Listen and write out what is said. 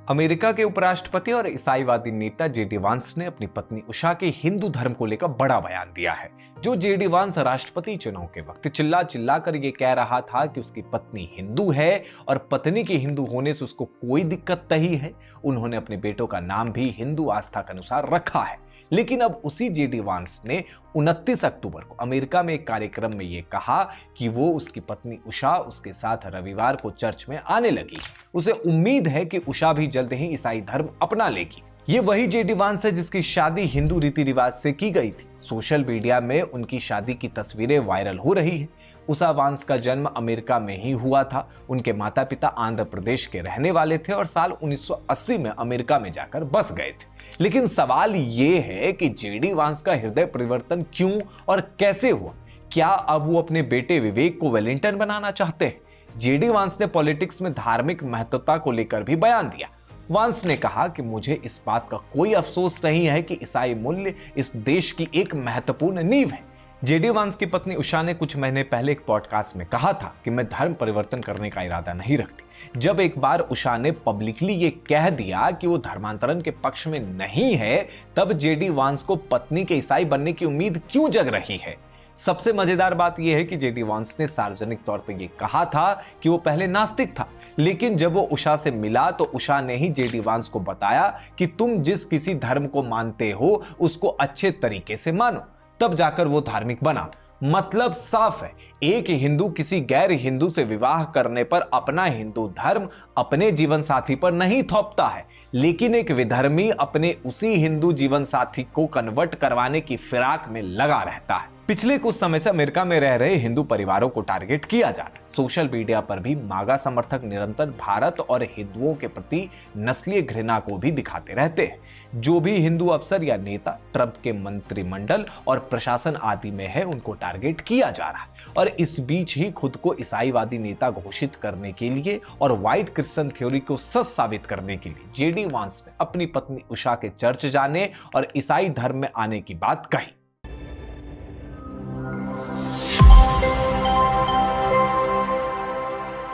America के उपराष्ट्रपति और ईसाईवादी नेता जेडी वांस ने अपनी पत्नी उषा के हिंदू धर्म को लेकर बड़ा बयान दिया है। जो जेडी वांस राष्ट्रपति चुनाव के वक्त चिल्ला चिल्ला कर ये कह रहा था कि उसकी पत्नी हिंदू है और पत्नी के हिंदू होने से उसको कोई दिक्कत नहीं है, उन्होंने अपने बेटों का नाम भी हिंदू आस्था के अनुसार रखा है। लेकिन अब उसी जेडी वांस ने 29 अक्टूबर को अमेरिका में एक कार्यक्रम में यह कहा कि वो उसकी पत्नी उषा उसके साथ रविवार को चर्च में आने लगी। उसे उम्मीद है कि उषा भी जल्द ही ईसाई धर्म अपना लेगी। ये वही जेडी वांस है जिसकी शादी हिंदू रीति रिवाज से की गई थी। सोशल मीडिया में उनकी शादी की तस्वीरें वायरल हो रही है। उषा वांस का जन्म अमेरिका में ही हुआ था। उनके माता पिता आंध्र प्रदेश के रहने वाले थे और साल 1980 में अमेरिका में जाकर बस गए थे। लेकिन सवाल ये है कि जेडी वांस का हृदय परिवर्तन क्यों और कैसे हुआ? क्या अब वो अपने बेटे विवेक को वेलिंगटन बनाना चाहते हैं? जेडी वांस ने पॉलिटिक्स में धार्मिक महत्वता को लेकर भी बयान दिया। वांस ने कहा कि मुझे इस बात का कोई अफसोस नहीं है कि ईसाई मूल्य इस देश की एक महत्वपूर्ण नींव है। जेडी वांस की पत्नी उषा ने कुछ महीने पहले एक पॉडकास्ट में कहा था कि मैं धर्म परिवर्तन करने का इरादा नहीं रखती। जब एक बार उषा ने पब्लिकली ये कह दिया कि वो धर्मांतरण के पक्ष में नहीं है, तब जेडी वांस को पत्नी के ईसाई बनने की उम्मीद क्यों जग रही है? सबसे मजेदार बात यह है कि जेडी वांस ने सार्वजनिक तौर पर यह कहा था कि वो पहले नास्तिक था, लेकिन जब वो उषा से मिला तो उषा ने ही जेडी वांस को बताया कि तुम जिस किसी धर्म को मानते हो उसको अच्छे तरीके से मानो, तब जाकर वो धार्मिक बना। मतलब साफ है, एक हिंदू किसी गैर हिंदू से विवाह करने पर अपना हिंदू धर्म अपने जीवन साथी पर नहीं थोपता है, लेकिन एक विधर्मी अपने उसी हिंदू जीवन साथी को कन्वर्ट करवाने की फिराक में लगा रहता है। पिछले कुछ समय से अमेरिका में रह रहे हिंदू परिवारों को टारगेट किया जा रहा है। सोशल मीडिया पर भी मागा समर्थक निरंतर भारत और हिंदुओं के प्रति नस्लीय घृणा को भी दिखाते रहते हैं। जो भी हिंदू अफसर या नेता ट्रंप के मंत्रिमंडल और प्रशासन आदि में है, उनको टारगेट किया जा रहा है। और इस बीच ही खुद को ईसाईवादी नेता घोषित करने के लिए और व्हाइट क्रिश्चियन थ्योरी को सच साबित करने के लिए जेडी वांस ने अपनी पत्नी उषा के चर्च जाने और ईसाई धर्म में आने की बात कही।